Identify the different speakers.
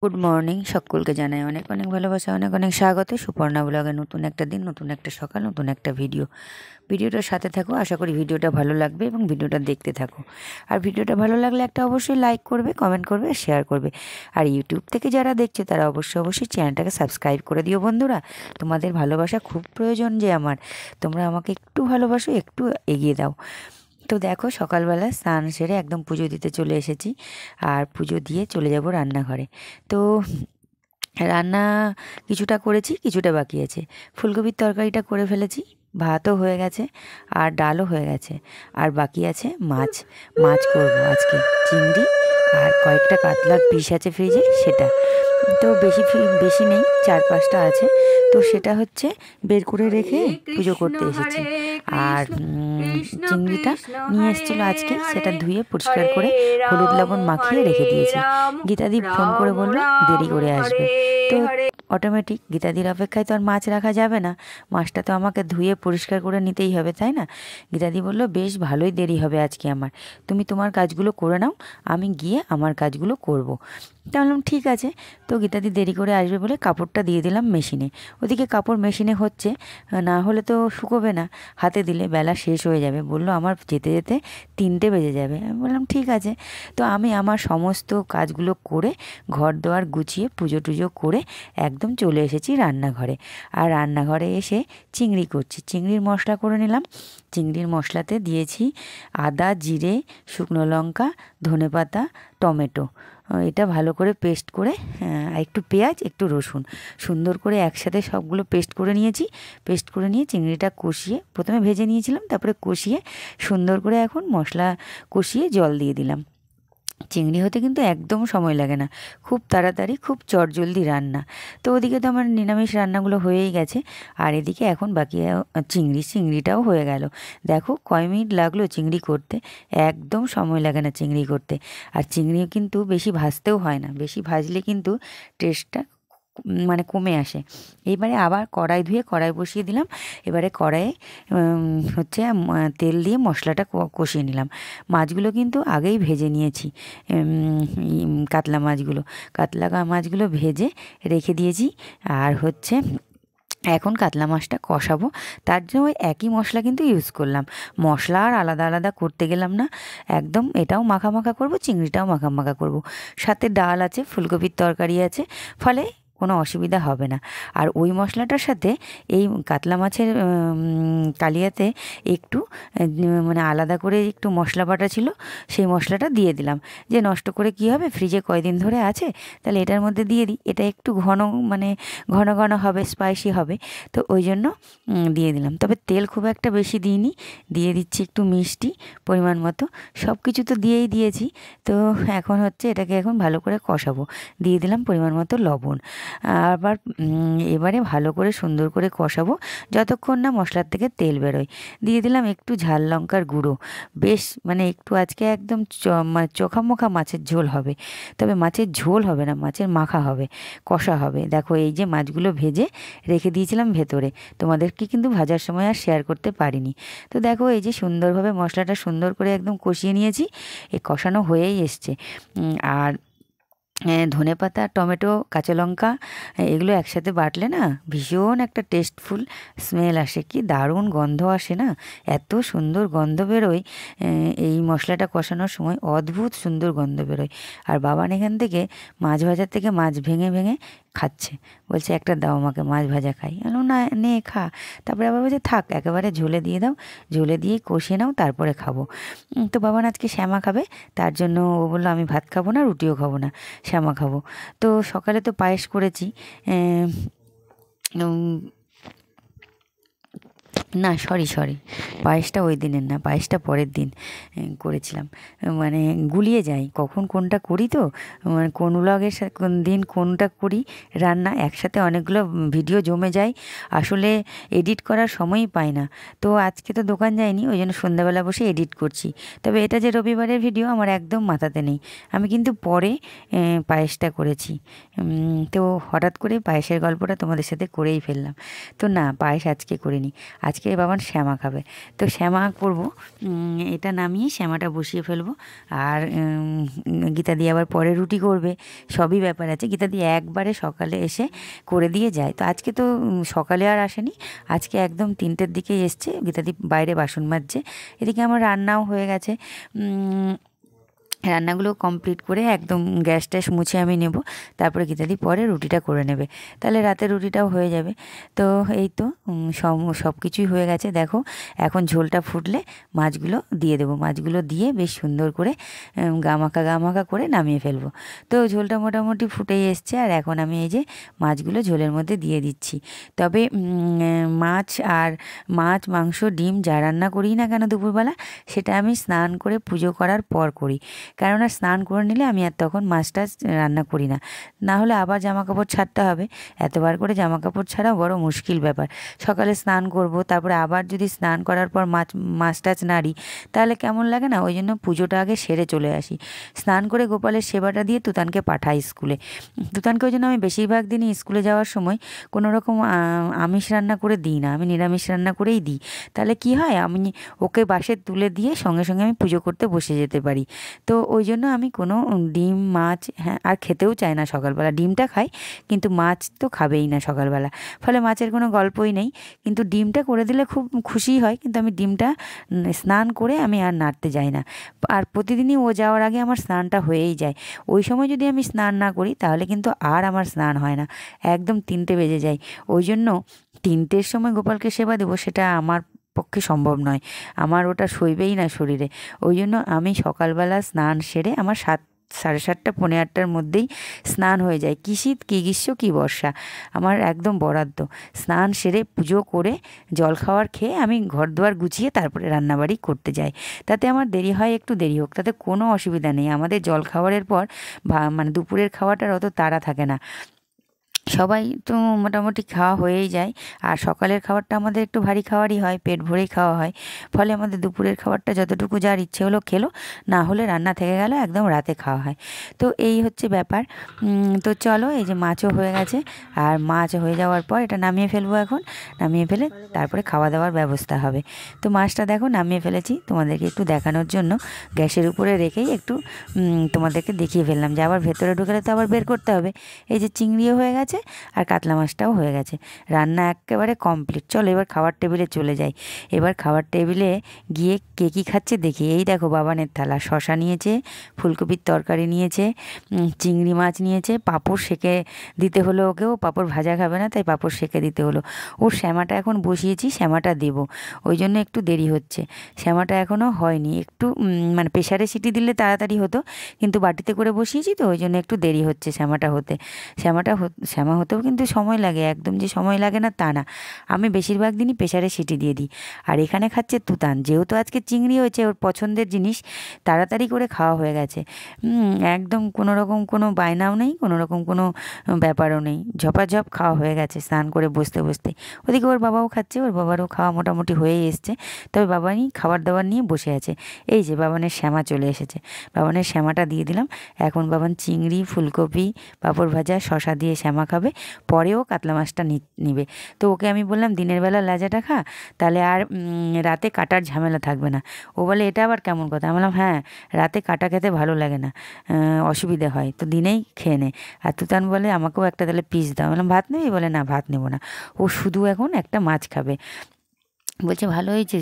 Speaker 1: Good morning সকলকে জানাই অনেক অনেক ভালোবাসা, অনেক অনেক স্বাগত সুপর্ণা ব্লগে। নতুন একটা দিন, নতুন একটা সকাল, নতুন একটা ভিডিওটার সাথে থাকো। আশা করি ভিডিওটা ভালো লাগবে এবং ভিডিওটা দেখতে থাকো। আর ভিডিওটা ভালো লাগলে একটা অবশ্যই লাইক করবে, কমেন্ট করবে, শেয়ার করবে। আর ইউটিউব থেকে যারা দেখছো তারা অবশ্যই চ্যানেলটাকে সাবস্ক্রাইব করে দিও বন্ধুরা। তোমাদের ভালোবাসা খুব প্রয়োজন যে আমার। তোমরা আমাকে একটু ভালোবাসো, একটু এগিয়ে দাও। তো দেখো, সকালবেলা স্নান সেরে একদম পুজো দিতে চলে এসেছি। আর পুজো দিয়ে চলে যাব রান্নাঘরে। তো রান্না কিছুটা করেছি, কিছুটা বাকি আছে। ফুলকপির তরকারিটা করে ফেলেছি, ভাতও হয়ে গেছে, আর ডালও হয়ে গেছে। আর বাকি আছে মাছ। মাছ করব আজকে, চিংড়ি আর কয়েকটা কাতলার পিস আছে ফ্রিজে, সেটা। তো বেশি নেই, 4-5টা আছে। তো সেটা হচ্ছে বের করে রেখে পুজো করতে এসেছি। আর চিংড়িটা নিয়ে এসেছিলো আজকে, সেটা ধুয়ে পরিষ্কার করে হলুদ লবণ মাখিয়ে রেখে দিয়েছি। গীতাদি ফোন করে বললো দেরি করে আসবে। তো অটোমেটিক গীতাদির অপেক্ষায় তো আর মাছ রাখা যাবে না, মাছটা তো আমাকে ধুয়ে পরিষ্কার করে নিতেই হবে, তাই না? গীতাদি বললো বেশ ভালোই দেরি হবে আজকে আমার, তুমি তোমার কাজগুলো করে নাও, আমি গিয়ে আমার কাজগুলো করব। তা বললাম ঠিক আছে। তো গীতাদি দেরি করে আসবে বলে কাপড়টা দিয়ে দিলাম মেশিনে। ওদিকে কাপড় মেশিনে হচ্ছে, না হলে তো শুকোবে না, হাতে দিলে বেলা শেষ হয়ে যাবে। বললো আমার যেতে যেতে 3টে বেজে যাবে। আমি বললাম ঠিক আছে। তো আমি আমার সমস্ত কাজগুলো করে ঘর দোয়ার গুছিয়ে পুজো টুজো করে একদম চলে এসেছি রান্নাঘরে। আর রান্নাঘরে এসে চিংড়ি করছি, চিংড়ির মশলা করে নিলাম। চিংড়ির মশলাতে দিয়েছি আদা, জিরে, শুকনো লঙ্কা, ধনেপাতা, টমেটো। এটা ভালো করে পেস্ট করে, একটু পেঁয়াজ, একটু রসুন, সুন্দর করে একসাথে সবগুলো পেস্ট করে নিয়েছি। পেস্ট করে নিয়ে চিংড়িটা কষিয়ে, প্রথমে ভেজে নিয়েছিলাম, তারপরে কষিয়ে সুন্দর করে এখন মশলা কষিয়ে জল দিয়ে দিলাম। চিংড়ি হতে কিন্তু একদম সময় লাগে না, খুব তাড়াতাড়ি, খুব চটজলদি রান্না। তো ওদিকে তো আমার নিরামিষ রান্নাগুলো হয়েই গেছে। আর এদিকে এখন বাকি চিংড়িটাও হয়ে গেল। দেখো কয় মিনিট লাগলো চিংড়ি করতে, একদম সময় লাগে না চিংড়ি করতে। আর চিংড়ি কিন্তু বেশি ভাজতেও হয় না, বেশি ভাজলে কিন্তু টেস্টটা মানে কমে আসে। এইবারে আবার কড়াই ধুয়ে কড়াই বসিয়ে দিলাম। এবারে কড়াইয়ে হচ্ছে তেল দিয়ে মশলাটা কষিয়ে নিলাম। মাছগুলো কিন্তু আগেই ভেজে নিয়েছি, কাতলা মাছগুলো ভেজে রেখে দিয়েছি। আর হচ্ছে এখন কাতলা মাছটা কষাবো, তার জন্য ওই একই মশলা কিন্তু ইউজ করলাম। মশলা আর আলাদা আলাদা করতে গেলাম না, একদম এটাও মাখা মাখা করবো, চিংড়িটাও মাখা মাখা করবো। সাথে ডাল আছে, ফুলকপির তরকারি আছে, ফলে কোনো অসুবিধা হবে না। আর ওই মশলাটার সাথে এই কাতলা মাছের কালিয়াতে একটু মানে আলাদা করে একটু মশলা বাটা ছিল, সেই মশলাটা দিয়ে দিলাম। যে নষ্ট করে কি হবে, ফ্রিজে কয়দিন ধরে আছে, তাহলে এটার মধ্যে দিয়ে দিই, এটা একটু ঘন, মানে ঘন ঘন হবে, স্পাইসি হবে। তো ওই জন্য দিয়ে দিলাম। তবে তেল খুব একটা বেশি দিইনি, দিয়ে দিচ্ছি একটু মিষ্টি পরিমাণ মতো। সব কিছু তো দিয়েই দিয়েছি। তো এখন হচ্ছে এটাকে এখন ভালো করে কষাবো। দিয়ে দিলাম পরিমাণ মতো লবণ। আবার এবারে ভালো করে সুন্দর করে কষাবো যতক্ষণ না মশলার থেকে তেল বেরোয়। দিয়ে দিলাম একটু ঝাল লঙ্কার গুঁড়ো। বেশ মানে একটু আজকে একদম মানে চোখা মোখা মাছের ঝোল হবে। তবে মাছের ঝোল হবে না, মাছের মাখা হবে, কষা হবে। দেখো এই যে মাছগুলো ভেজে রেখে দিয়েছিলাম ভেতরে, তোমাদেরকে কিন্তু ভাজার সময় আর শেয়ার করতে পারিনি। তো দেখো এই যে সুন্দরভাবে মশলাটা সুন্দর করে একদম কষিয়ে নিয়েছি, এই কষানো হয়েই এসছে। আর ধনেপাতা, টমেটো, কাঁচা লঙ্কা এগুলো একসাথে বাটলে না ভীষণ একটা টেস্টফুল স্মেল আসে, কি দারুণ গন্ধ আসে না, এত সুন্দর গন্ধ বেরোয়। এই মশলাটা কষানোর সময় অদ্ভুত সুন্দর গন্ধ বেরোয়। আর বাবান এখান থেকে মাছ ভাজার থেকে মাছ ভেঙে ভেঙে খাচ্ছে, বলছে একটা দাও আমাকে, মাছ ভাজা খাই। বললাম না, নে খা। তারপরে আবার বলছে থাক, একেবারে ঝোলে দিয়ে দাও, ঝোলে দিয়ে কষিয়ে নাও, তারপরে খাবো। তো বাবান আজকে শ্যামা খাবে, তার জন্য ও বললো আমি ভাত খাবো না, রুটিও খাবো না, শ্যামা খাবো। তো সকালে তো পায়েস করেছি, না সরি, পায়েসটা ওই দিনের না, পায়েসটা পরের দিন করেছিলাম। মানে গুলিয়ে যাই কখন কোনটা করি, তো মানে কোন ব্লগের কোন দিন কোনটা করি রান্না, একসাথে অনেকগুলো ভিডিও জমে যায়, আসলে এডিট করার সময়ই পাই না। তো আজকে তো দোকান যাইনি, ওই জন্য সন্ধ্যাবেলা বসে এডিট করছি। তবে এটা যে রবিবারের ভিডিও আমার একদম মাথাতে নেই, আমি কিন্তু পরে পায়েসটা করেছি। তো হঠাৎ করে পায়েসের গল্পটা তোমাদের সাথে করেই ফেললাম। তো না, পায়েস আজকে করিনি, আজকে আজকে বাবান শ্যামা খাবে, তো শ্যামা করবো। এটা নামিয়ে শ্যামাটা বসিয়ে ফেলবো। আর গীতাদি আবার পরে রুটি করবে, সবই ব্যাপার আছে। গীতাদি একবারে সকালে এসে করে দিয়ে যায়, তো আজকে তো সকালে আর আসেনি, আজকে একদম 3টের দিকেই এসছে। গীতাদি বাইরে বাসন মাজছে, এদিকে আমার রান্নাও হয়ে গেছে। রান্নাগুলো কমপ্লিট করে একদম গ্যাস ট্যাস মুছে আমি নেব, তারপরে গীতাদি পরে রুটিটা করে নেবে, তাহলে রাতে রুটিটাও হয়ে যাবে। তো এই তো সব কিছুই হয়ে গেছে। দেখো এখন ঝোলটা ফুটলে মাছগুলো দিয়ে দেবো, মাছগুলো দিয়ে বেশ সুন্দর করে গামাখা করে নামিয়ে ফেলবো। তো ঝোলটা মোটামুটি ফুটেই এসছে, আর এখন আমি এই যে মাছগুলো ঝোলের মধ্যে দিয়ে দিচ্ছি। তবে মাছ মাংস ডিম যা রান্না করি না কেন দুপুরবেলা, সেটা আমি স্নান করে পুজো করার পর করি, কেননা স্নান করে নিলে আমি আর তখন মাছটা রান্না করি না, না হলে আবার জামাকাপড় ছাড়তে হবে। এতবার করে জামাকাপড় ছাড়া বড় মুশকিল ব্যাপার। সকালে স্নান করব, তারপরে আবার যদি স্নান করার পর মাছ টাছ নাড়ি, তাহলে কেমন লাগে না? ওই জন্য পুজোটা আগে সেরে চলে আসি। স্নান করে গোপালের সেবাটা দিয়ে তুতানকে পাঠাই স্কুলে। তুতানকে ওই জন্য আমি বেশিরভাগ দিনই স্কুলে যাওয়ার সময় কোনো রকম আমিষ রান্না করে দিই না, আমি নিরামিষ রান্না করেই দিই। তাহলে কি হয়, আমি ওকে বাসে তুলে দিয়ে সঙ্গে সঙ্গে আমি পুজো করতে বসে যেতে পারি। তো ওই জন্য আমি কোনো ডিম মাছ আর খেতেও চাই না সকালবেলা। ডিমটা খাই, কিন্তু মাছ তো খাবেই না সকালবেলা, ফলে মাছের কোনো গল্পই নেই। কিন্তু ডিমটা করে দিলে খুব খুশি হয়, কিন্তু আমি ডিমটা স্নান করে আমি আর নাড়তে যাই না। আর প্রতিদিনই ও যাওয়ার আগে আমার স্নানটা হয়েই যায়। ওই সময় যদি আমি স্নান না করি, তাহলে কিন্তু আর আমার স্নান হয় না, একদম 3টে বেজে যায়। ওই জন্য 3টের সময় গোপালকে সেবা দেবো, সেটা আমার পক্ষে সম্ভব নয়, আমার ওটা সইবেই না শরীরে। ওই জন্য আমি সকালবেলা স্নান সেরে আমার 7, 7:30, 8:45-র মধ্যেই স্নান হয়ে যায়। কী শীত কী গ্রীষ্ম কী বর্ষা, আমার একদম বরাদ্দ। স্নান সেরে পুজো করে জলখাবার খেয়ে আমি ঘরদুয়ার গুছিয়ে তারপরে রান্নাবাড়ি করতে যাই। তাতে আমার দেরি হয়, একটু দেরি হোক, তাতে কোনো অসুবিধা নেই। আমাদের জলখাবারের পর মানে দুপুরের খাওয়াটার অত তাড়া থাকে না, সবাই তো মোটামুটি খাওয়া হয়েই যায়। আর সকালের খাবারটা আমাদের একটু ভারী খাবারই হয়, পেট ভরেই খাওয়া হয়, ফলে আমাদের দুপুরের খাবারটা যতটুকু যার ইচ্ছে হলো খেলো, না হলে রান্না থেকে গেল, একদম রাতে খাওয়া হয়। তো এই হচ্ছে ব্যাপার। তো চলো, এই যে মাছও হয়ে গেছে, আর মাছ হয়ে যাওয়ার পর এটা নামিয়ে ফেলবো। এখন নামিয়ে ফেলে তারপরে খাওয়া দাওয়ার ব্যবস্থা হবে। তো মাছটা দেখো নামিয়ে ফেলেছি, তোমাদেরকে একটু দেখানোর জন্য গ্যাসের উপরে রেখেই একটু তোমাদেরকে দেখিয়ে ফেললাম, যে আবার ভেতরে ঢুকালে তো আবার বের করতে হবে। এই যে চিংড়িও হয়ে গেছে, আর কাতলা মাছটাও হয়ে গেছে, রান্না একেবারে কমপ্লিট। চলো এবার খাবার টেবিলে চলে যাই। এবার খাবার টেবিলে গিয়ে কে কী খাচ্ছে দেখি। এই দেখো বাবানের থালা, শশা নিয়েছে, ফুলকপির তরকারি নিয়েছে, চিংড়ি মাছ নিয়েছে, পাঁপড় সেঁকে দিতে হলো ওকেও, পাঁপড় ভাজা খাবে না, তাই পাঁপড় সেঁকে দিতে হলো। ওর শ্যামাটা এখন বসিয়েছি, শ্যামাটা দেবো, ওই জন্য একটু দেরি হচ্ছে। শ্যামাটা এখনও হয়নি, একটু মানে প্রেশারে সিটি দিলে তাড়াতাড়ি হতো, কিন্তু বাটিতে করে বসিয়েছি তো ওই জন্য একটু দেরি হচ্ছে শ্যামাটা হতে। শ্যামা হতেও কিন্তু সময় লাগে, একদম যে সময় লাগে না তা না। আমি বেশিরভাগ দিনই প্রেশারে সিটি দিয়ে দিই। আর এখানে খাচ্ছে তুতান, যেহেতু আজকে চিংড়ি হয়েছে, ওর পছন্দের জিনিস, তাড়াতাড়ি করে খাওয়া হয়ে গেছে। একদম কোনো রকম কোনো বায়নাও নেই, কোনো রকম কোনো ব্যাপারও নেই, ঝপাঝপ খাওয়া হয়ে গেছে স্নান করে বসতে বসতে। ওদিকে ওর বাবাও খাচ্ছে, ওর বাবারও খাওয়া মোটামুটি হয়েই এসছে, তবে বাবানই খাবার দাবার নিয়ে বসে আছে। এই যে বাবানের শ্যামা চলে এসেছে, বাবানের শ্যামাটা দিয়ে দিলাম। এখন বাবান চিংড়ি, ফুলকপি, পাঁপড় ভাজা, শশা দিয়ে শ্যামা খাবে, পরেও কাতলা মাছটা নিবে। তো ওকে আমি বললাম দিনের বেলা লেজাটা খা, তাহলে আর রাতে কাটার ঝামেলা থাকবে না। ও বলে এটা আবার কেমন কথা? আমি বললাম হ্যাঁ, রাতে কাটা খেতে ভালো লাগে না, অসুবিধে হয়, তো দিনেই খেয়ে নে। আর তুতান বলে আমাকেও একটা তাহলে পিস দাও। আমি বললাম ভাত নেবে? বলে না ভাত নেবো না, ও শুধু এখন একটা মাছ খাবে। বলছে ভালো হয়েছে।